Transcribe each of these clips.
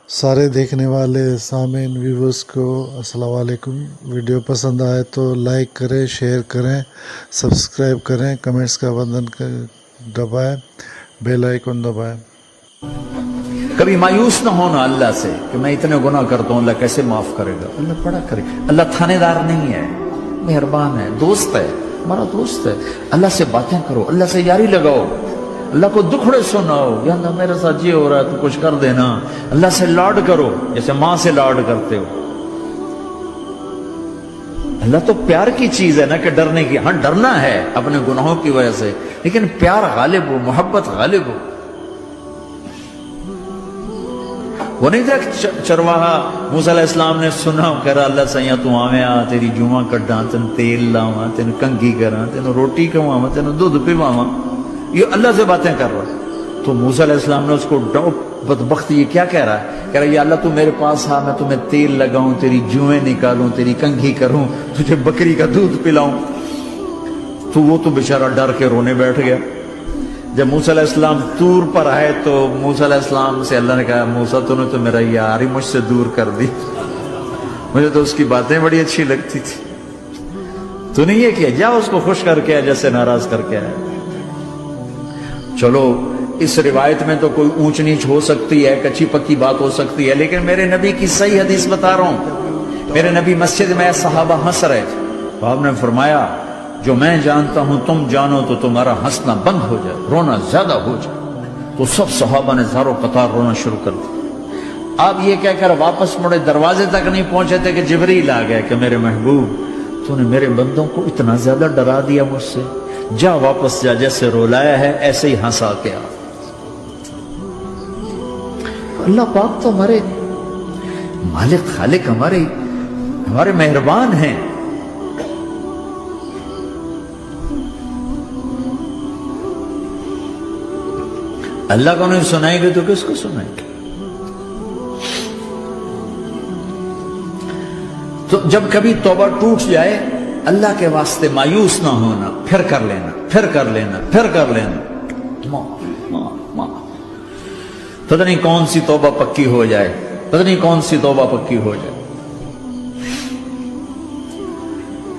سارے دیکھنے والے سامعین ویورز کو السلام علیکم۔ ویڈیو پسند آئے تو لائک کریں، شیئر کریں، سبسکرائب کریں، کمنٹس کا بٹن دبائیں، بیل آئیکن دبائیں۔ کبھی مایوس نہ ہونا اللہ سے کہ میں اتنے گناہ کرتا ہوں، اللہ کیسے معاف کرے گا؟ اللہ بڑا کرے گا۔ اللہ تھانے دار نہیں ہے، مہربان ہے، دوست ہے، ہمارا دوست ہے۔ اللہ سے باتیں کرو، اللہ سے یاری لگاؤ، اللہ کو دکھڑے سناؤ، یا اللہ میرے ساتھ یہ ہو رہا ہے تو کچھ کر دینا۔ اللہ سے لاڈ کرو جیسے ماں سے لاڈ کرتے ہو۔ اللہ تو پیار کی چیز ہے نا کہ ڈرنے کی۔ ہاں ڈرنا ہے اپنے گناہوں کی وجہ سے، لیکن پیار غالب ہو، محبت غالب ہو۔ وہ نہیں تھا چرواہا موسیٰ علیہ السلام نے سنا، کہہ رہا اللہ سیاں تو آویں آ، تیری جوہاں کڈاں، تین تیل لاواں، تین کنگھی کراں، تین روٹی کھواواں، تین دودھ پیواواں۔ یہ اللہ سے باتیں کر رہا۔ تو موسیٰ علیہ السلام نے اس کو بدبخت یہ کیا کہہ رہا ہے؟ کہہ رہا یا اللہ تو میرے پاس آ، میں تمہیں تیل لگاؤں، تیری جوہیں نکالوں، تیری کنگھی کروں، تجھے بکری کا دودھ پلاؤں۔ تو وہ تو بیچارہ ڈر کے رونے بیٹھ گیا۔ جب موسیٰ علیہ السلام طور پر آئے تو موسیٰ علیہ السلام سے اللہ نے کہا موسیٰ تو نے تو میرا یار ہی مجھ سے دور کر دی، مجھے تو اس کی باتیں بڑی اچھی لگتی تھی، تو نے یہ کیا، جا اس کو خوش کر کے جیسے ناراض کر کے آئے۔ چلو اس روایت میں تو کوئی اونچ نیچ ہو سکتی ہے، کچی پکی بات ہو سکتی ہے، لیکن میرے نبی کی صحیح حدیث بتا رہا ہوں۔ میرے نبی مسجد میں صحابہ ہنس رہے تھے تو آپ نے فرمایا جو میں جانتا ہوں تم جانو تو تمہارا ہنسنا بند ہو جائے، رونا زیادہ ہو جائے۔ تو سب صحابہ نے زارو قطار رونا شروع کر دیا۔ آپ یہ کہہ کر واپس مڑے، دروازے تک نہیں پہنچے تھے کہ جبریل آ گئے کہ میرے محبوب تو نے میرے بندوں کو اتنا زیادہ ڈرا دیا مجھ سے، جا واپس جا، جیسے رولایا ہے ایسے ہی ہنسا کے آ۔ اللہ پاک تو ہمارے مالک خالق، ہمارے مہربان ہیں۔ اللہ کو نہیں سنائیں گے تو کس کو سنائیں گے؟ تو جب کبھی توبہ ٹوٹ جائے اللہ کے واسطے مایوس نہ ہونا، پھر کر لینا، پھر کر لینا، پھر کر لینا۔ پتہ نہیں کون سی توبہ پکی ہو جائے، پتہ نہیں کون سی توبہ پکی ہو جائے۔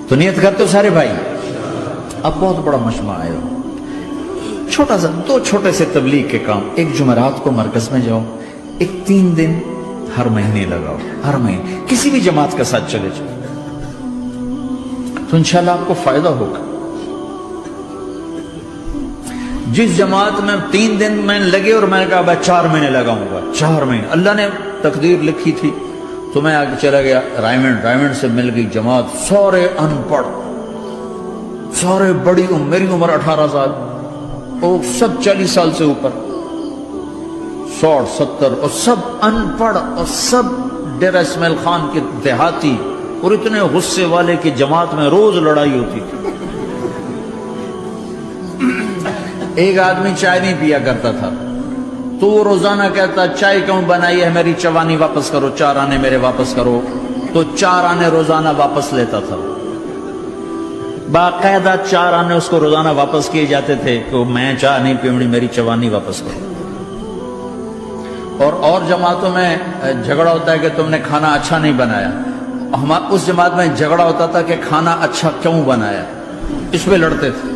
تو نیت کرتے ہو سارے بھائی؟ اب بہت بڑا مجمع آئے ہو، چھوٹا سا دو چھوٹے سے تبلیغ کے کام۔ ایک جمعرات کو مرکز میں جاؤ، ایک 3 دن ہر مہینے لگاؤ، ہر مہینے کسی بھی جماعت کے ساتھ چلے جاؤ تو انشاءاللہ آپ کو فائدہ ہوگا۔ جس جماعت میں 3 دن میں لگے اور میں نے کہا بھائی 4 مہینے لگاؤں گا، 4 مہینے اللہ نے تقدیر لکھی تھی، تو میں آگے چلا گیا رائمنڈ سے مل گئی جماعت، سارے ان پڑھ، سارے بڑی میری عمر 18 سال اور سب 40 سال سے اوپر، 60 70 اور سب ان پڑھ اور سب ڈیرہ اسماعیل خان کے دیہاتی، اور اتنے غصے والے کی جماعت میں روز لڑائی ہوتی تھی۔ ایک آدمی چائے نہیں پیا کرتا تھا تو وہ روزانہ کہتا چائے کیوں بنائی ہے، میری چوانی واپس کرو، 4 آنے میرے واپس کرو، تو 4 آنے روزانہ واپس لیتا تھا۔ باقاعدہ 4 آنے اس کو روزانہ واپس کیے جاتے تھے کہ میں چائے نہیں پیوڑی، میری چوانی واپس کرو۔ اور جماعتوں میں جھگڑا ہوتا ہے کہ تم نے کھانا اچھا نہیں بنایا، اس جماعت میں جھگڑا ہوتا تھا کہ کھانا اچھا کیوں بنایا، اس پہ لڑتے تھے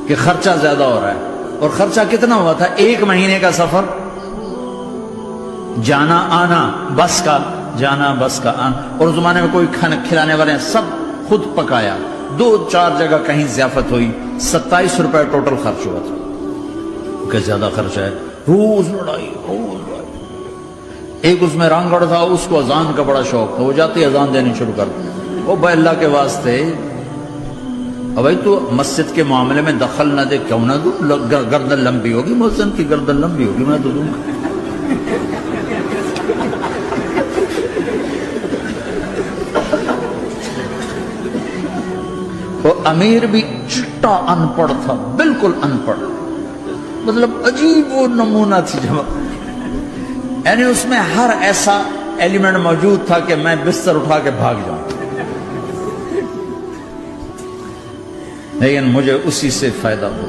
کہ خرچہ زیادہ ہو رہا ہے۔ اور خرچہ کتنا ہوا تھا؟ 1 مہینے کا سفر، جانا آنا، بس کا جانا بس کا آنا، اور اس زمانے میں کوئی کھانا کھلانے والے ہیں، سب خود پکایا، 2-4 جگہ کہیں ضیافت ہوئی، 27 روپے ٹوٹل خرچ ہوا تھا۔ کہ زیادہ خرچ ہے، روز لڑائی، روز لڑائی۔ ایک اس میں رانگڑ تھا، اس کو اذان کا بڑا شوق تھا، وہ جاتی اذان دینی شروع کر دی، وہ بھائی اللہ کے واسطے بھائی تو مسجد کے معاملے میں دخل نہ دے، کیوں نہ دوں، گردن لمبی ہوگی، مؤذن کی گردن لمبی ہوگی، میں تو دوں گا۔ وہ امیر بھی چٹا ان پڑھ تھا، بالکل ان پڑھ، مطلب عجیب وہ نمونہ تھی جماعت، یعنی اس میں ہر ایسا ایلیمنٹ موجود تھا کہ میں بستر اٹھا کے بھاگ جاؤں، لیکن مجھے اسی سے فائدہ ہو۔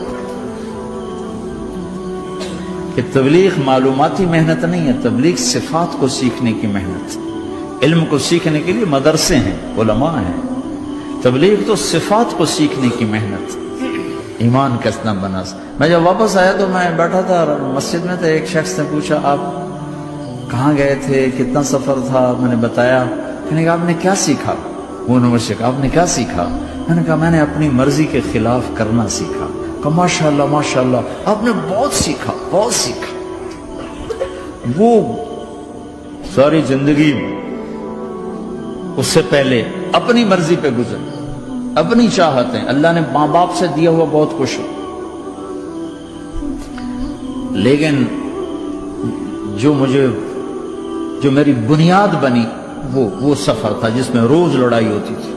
کہ تبلیغ معلوماتی محنت نہیں ہے، تبلیغ صفات کو سیکھنے کی محنت۔ علم کو سیکھنے کے لیے مدرسے ہیں، علماء ہیں، تبلیغ تو صفات کو سیکھنے کی محنت، ایمان کیسنا بنا۔ میں جب واپس آیا تو میں بیٹھا تھا مسجد میں، تو ایک شخص نے پوچھا آپ کہاں گئے تھے، کتنا سفر تھا؟ میں نے بتایا۔ میں نے کہا آپ نے کیا سیکھا؟ وہ نے مجھ سے کہا آپ نے کیا سیکھا؟ میں نے کہا میں نے اپنی مرضی کے خلاف کرنا سیکھا۔ کہا ماشاءاللہ ماشاءاللہ، آپ نے بہت سیکھا، بہت سیکھا۔ وہ ساری زندگی اس سے پہلے اپنی مرضی پہ گزر، اپنی چاہتیں، اللہ نے ماں باپ سے دیا ہوا بہت کچھ، لیکن جو میری بنیاد بنی وہ سفر تھا جس میں روز لڑائی ہوتی تھی۔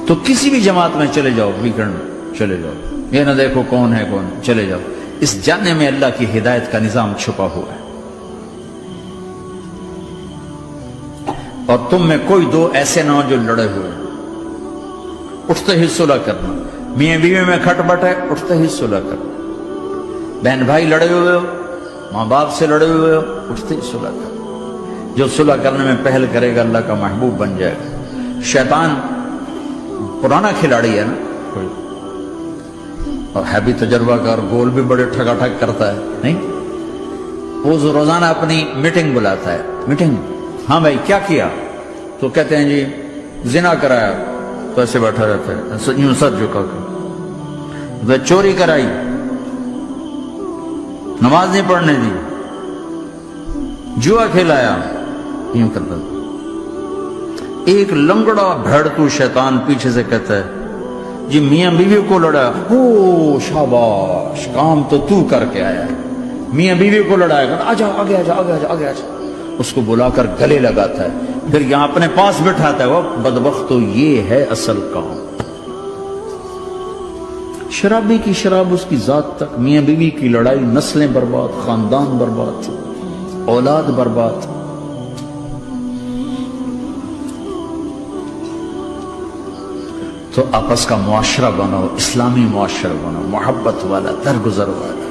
تو کسی بھی جماعت میں چلے جاؤ، ویکنڈ میں چلے جاؤ، یہ نہ دیکھو کون ہے کون، چلے جاؤ، اس جاننے میں اللہ کی ہدایت کا نظام چھپا ہوا ہے۔ اور تم میں کوئی دو ایسے نہ ہو جو لڑے ہوئے، اٹھتے ہی صلح کرنا۔ میاں بیوی میں کھٹ بٹ ہے، اٹھتے ہی صلح کرنا۔ بہن بھائی لڑے ہوئے ہو، ماں باپ سے لڑے ہوئے ہو، اٹھتے ہی صلح کرنا۔ جو صلح کرنے میں پہل کرے گا اللہ کا محبوب بن جائے گا۔ شیطان پرانا کھلاڑی ہے نا کوئی، اور ہے بھی تجربہ کار، گول بھی بڑے ٹھگا ٹھگ کرتا ہے، نہیں؟ وہ روزانہ اپنی میٹنگ بلاتا ہے، میٹنگ، ہاں بھائی کیا کیا؟ تو کہتے ہیں جی زنا کرایا، تو ایسے بیٹھا رہتا ہے یوں سر جھکا کر۔ چوری کرائی، نماز نہیں پڑھنے دی، جوا کھلایا، یوں کرتا۔ ایک لنگڑا بھیڑتو شیطان پیچھے سے کہتا ہے جی میاں بیوی کو لڑایا، ہو شاباش، کام تو کر کے آیا ہے۔ میاں بیوی کو لڑایا، آجا آگے آجا آگے آجا آگے آجا، اس کو بلا کر گلے لگاتا ہے، پھر یہاں اپنے پاس بٹھاتا ہے۔ وہ بدبختو، یہ ہے اصل کام۔ شرابی کی شراب اس کی ذات تک، میاں بیوی کی لڑائی، نسلیں برباد، خاندان برباد، اولاد برباد۔ تو آپس کا معاشرہ بناؤ، اسلامی معاشرہ بناؤ، محبت والا، درگزر والا،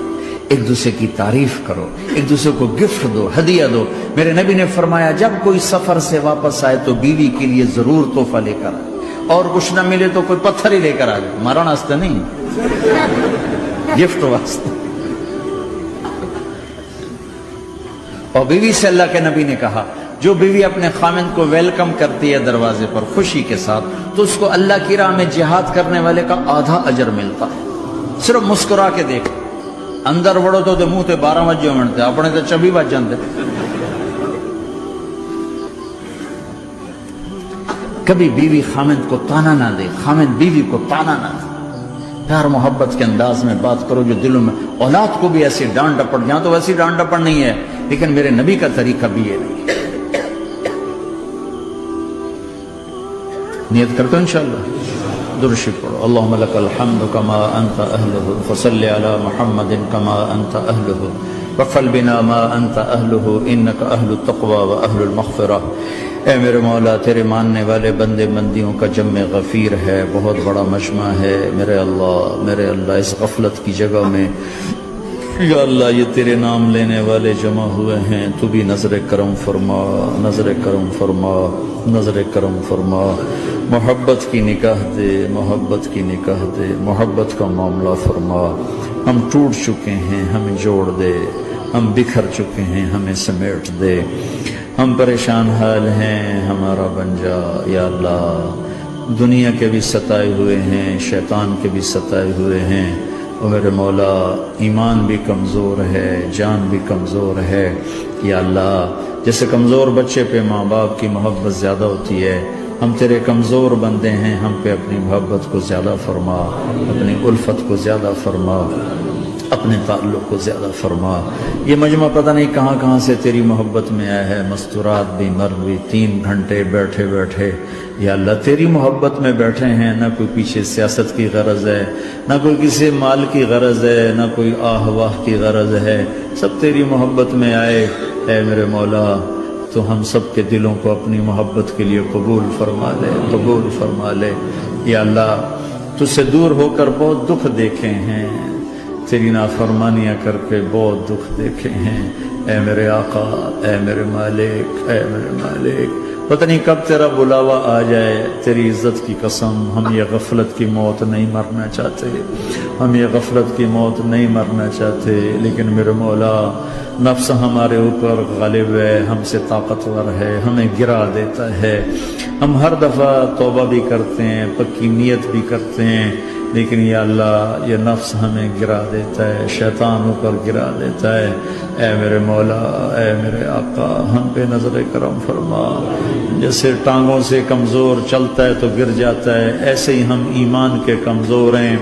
ایک دوسرے کی تعریف کرو، ایک دوسرے کو گفٹ دو، ہدیہ دو۔ میرے نبی نے فرمایا جب کوئی سفر سے واپس آئے تو بیوی کے لیے ضرور تحفہ لے کر آئے، اور کچھ نہ ملے تو کوئی پتھر ہی لے کر آ جائے، مارا واسطے نہیں، گفٹ واسطے۔ اور بیوی سے اللہ کے نبی نے کہا جو بیوی اپنے خامند کو ویلکم کرتی ہے دروازے پر خوشی کے ساتھ، تو اس کو اللہ کی راہ میں جہاد کرنے والے کا آدھا اجر ملتا ہے۔ صرف مسکرا کے دیکھ، اندر وڑو تو منہ تے 12 وجے منتے، اپنے تے 24 بج جاندے۔ کبھی بیوی خامند کو تانا نہ دے، خامند بیوی کو تانا نہ دے، پیار محبت کے انداز میں بات کرو جو دلوں میں۔ اولاد کو بھی ایسی ڈانٹ ڈپٹ، یہاں تو ویسی ڈانٹ ڈپٹ نہیں ہے، لیکن میرے نبی کا طریقہ بھی یہ نہیں ہے۔ نیت کرتے ہو انشاءاللہ، درود شریف پڑھو۔ اللہم لک الحمد کما انت اہلہ، فصل علی محمد کما انت اہلہ، وفل بنا ما انت اہلہ، انک اہل التقوی و اہل المغفرہ۔ اے میرے مولا، تیرے ماننے والے بندے بندیوں کا جمع غفیر ہے، بہت بڑا مجمع ہے۔ میرے اللہ اس غفلت کی جگہ میں یا اللہ یہ تیرے نام لینے والے جمع ہوئے ہیں، تو بھی نظر کرم فرما، نظر کرم فرما، نظر کرم فرما۔ محبت کی نکاح دے، محبت کی نکاح دے، محبت کا معاملہ فرما۔ ہم ٹوٹ چکے ہیں، ہمیں جوڑ دے، ہم بکھر چکے ہیں، ہمیں سمیٹ دے، ہم پریشان حال ہیں، ہمارا بن جا یا اللہ۔ دنیا کے بھی ستائے ہوئے ہیں، شیطان کے بھی ستائے ہوئے ہیں، اور میرے مولا ایمان بھی کمزور ہے، جان بھی کمزور ہے یا اللہ۔ جیسے کمزور بچے پہ ماں باپ کی محبت زیادہ ہوتی ہے، ہم تیرے کمزور بندے ہیں، ہم پہ اپنی محبت کو زیادہ فرما، اپنی الفت کو زیادہ فرما، اپنے تعلق کو زیادہ فرما۔ یہ مجمع پتہ نہیں کہاں کہاں سے تیری محبت میں آیا ہے، مستورات بھی، مرد بھی، 3 گھنٹے بیٹھے بیٹھے یا اللہ تیری محبت میں بیٹھے ہیں۔ نہ کوئی پیچھے سیاست کی غرض ہے، نہ کوئی کسی مال کی غرض ہے، نہ کوئی آہ واہ کی غرض ہے، سب تیری محبت میں آئے۔ اے میرے مولا، تو ہم سب کے دلوں کو اپنی محبت کے لیے قبول فرما لے، قبول فرما لے یا اللہ۔ تجھ سے دور ہو کر بہت دکھ دیکھے ہیں، تیری نافرمانیاں کر کے بہت دکھ دیکھے ہیں۔ اے میرے آقا، اے میرے مالک، اے میرے مالک، پتہ نہیں کب تیرا بلاوا آ جائے، تیری عزت کی قسم ہم یہ غفلت کی موت نہیں مرنا چاہتے، ہم یہ غفلت کی موت نہیں مرنا چاہتے، لیکن میرے مولا نفس ہمارے اوپر غالب ہے، ہم سے طاقتور ہے، ہمیں گرا دیتا ہے۔ ہم ہر دفعہ توبہ بھی کرتے ہیں، پکی نیت بھی کرتے ہیں، لیکن یا اللہ یہ نفس ہمیں گرا دیتا ہے، شیطان اوپر گرا دیتا ہے۔ اے میرے مولا، اے میرے آقا، ہم پہ نظر کرم فرما۔ جیسے ٹانگوں سے کمزور چلتا ہے تو گر جاتا ہے، ایسے ہی ہم ایمان کے کمزور ہیں،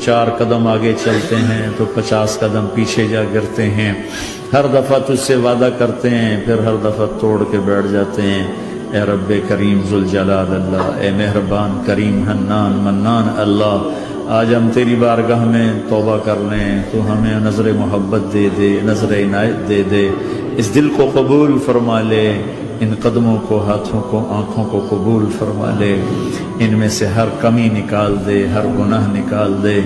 4 قدم آگے چلتے ہیں تو 50 قدم پیچھے جا گرتے ہیں۔ ہر دفعہ تجھ سے وعدہ کرتے ہیں، پھر ہر دفعہ توڑ کے بیٹھ جاتے ہیں۔ اے رب کریم ذوالجلال اللہ، اے مہربان کریم حنان منان اللہ، آج ہم تیری بارگاہ میں توبہ کر لیں، تو ہمیں نظر محبت دے دے، نظر عنایت دے دے، اس دل کو قبول فرما لے، ان قدموں کو، ہاتھوں کو، آنکھوں کو قبول فرما لے، ان میں سے ہر کمی نکال دے، ہر گناہ نکال دے۔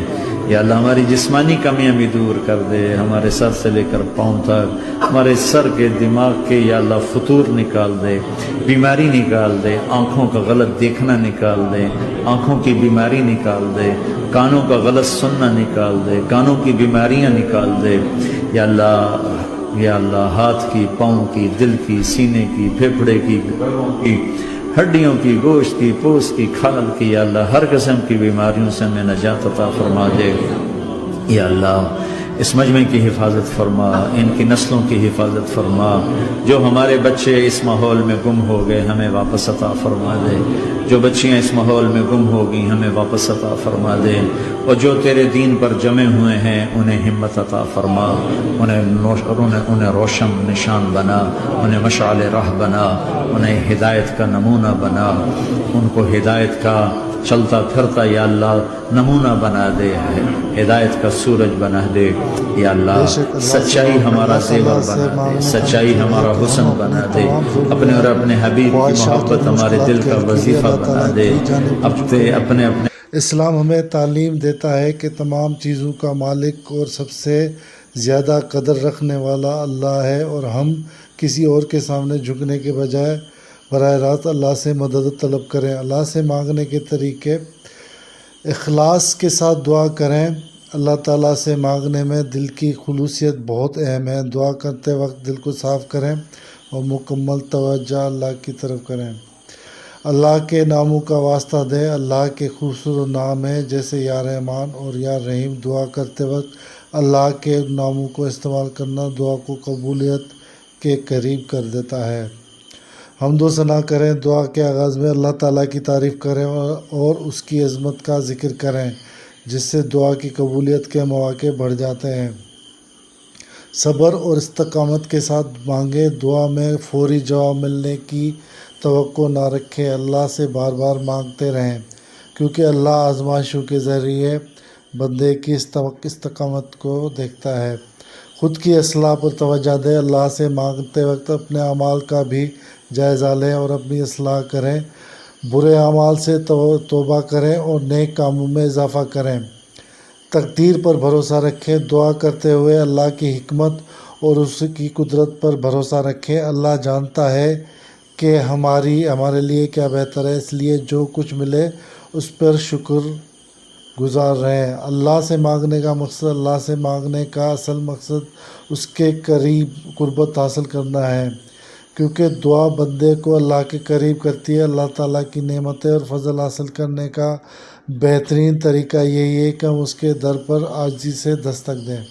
یا اللہ ہماری جسمانی کمیاں بھی دور کر دے، ہمارے سر سے لے کر پاؤں تک، ہمارے سر کے دماغ کے یا اللہ فطور نکال دے، بیماری نکال دے، آنکھوں کا غلط دیکھنا نکال دے، آنکھوں کی بیماری نکال دے، کانوں کا غلط سننا نکال دے، کانوں کی بیماریاں نکال دے۔ یا اللہ ہاتھ کی، پاؤں کی، دل کی، سینے کی، پھیپھڑے کی، ہڈیوں کی، گوشت کی، پوست کی، کھال کی، یا اللہ ہر قسم کی بیماریوں سے ہمیں نجات عطا فرما دے۔ یا اللہ اس مجمع کی حفاظت فرما، ان کی نسلوں کی حفاظت فرما۔ جو ہمارے بچے اس ماحول میں گم ہو گئے ہمیں واپس عطا فرما دے، جو بچیاں اس ماحول میں گم ہو گئی ہمیں واپس عطا فرما دے، اور جو تیرے دین پر جمے ہوئے ہیں انہیں ہمت عطا فرما، انہیں روشن نشان بنا، انہیں مشعل راہ بنا، انہیں ہدایت کا نمونہ بنا، ان کو ہدایت کا چلتا پھرتا یا اللہ نمونہ بنا دے، ہدایت کا سورج بنا دے۔ یا اللہ سچائی ہمارا زیور بنا دے، سچائی ہمارا حسن بنا دے، اپنے اور اپنے حبیب کی محبت ہمارے دل کا وظیفہ بنا دے، اپنے اسلام ہمیں تعلیم دیتا ہے کہ تمام چیزوں کا مالک اور سب سے زیادہ قدر رکھنے والا اللہ ہے، اور ہم کسی اور کے سامنے جھکنے کے بجائے براہ راست اللہ سے مدد طلب کریں۔ اللہ سے مانگنے کے طریقے: اخلاص کے ساتھ دعا کریں۔ اللہ تعالیٰ سے مانگنے میں دل کی خلوصیت بہت اہم ہے۔ دعا کرتے وقت دل کو صاف کریں اور مکمل توجہ اللہ کی طرف کریں۔ اللہ کے ناموں کا واسطہ دیں۔ اللہ کے خوبصورت نام ہیں جیسے یا رحمان اور یا رحیم۔ دعا کرتے وقت اللہ کے ناموں کو استعمال کرنا دعا کو قبولیت کے قریب کر دیتا ہے۔ حمد و ثنا کریں۔ دعا کے آغاز میں اللہ تعالیٰ کی تعریف کریں اور اس کی عظمت کا ذکر کریں، جس سے دعا کی قبولیت کے مواقع بڑھ جاتے ہیں۔ صبر اور استقامت کے ساتھ مانگیں۔ دعا میں فوری جواب ملنے کی توقع نہ رکھیں۔ اللہ سے بار بار مانگتے رہیں، کیونکہ اللہ آزمائشوں کے ذریعے بندے کی استقامت کو دیکھتا ہے۔ خود کی اصلاح پر توجہ دیں۔ اللہ سے مانگتے وقت اپنے اعمال کا بھی جائزہ لیں اور اپنی اصلاح کریں۔ برے اعمال سے توبہ کریں اور نیک کاموں میں اضافہ کریں۔ تقدیر پر بھروسہ رکھیں۔ دعا کرتے ہوئے اللہ کی حکمت اور اس کی قدرت پر بھروسہ رکھیں۔ اللہ جانتا ہے کہ ہمارے لیے کیا بہتر ہے، اس لیے جو کچھ ملے اس پر شکر گزار رہیں۔ اللہ سے مانگنے کا مقصد، اللہ سے مانگنے کا اصل مقصد اس کے قریب قربت حاصل کرنا ہے، کیونکہ دعا بندے کو اللہ کے قریب کرتی ہے۔ اللہ تعالیٰ کی نعمتیں اور فضل حاصل کرنے کا بہترین طریقہ یہی ہے کہ ہم اس کے در پر عاجزی سے دستک دیں۔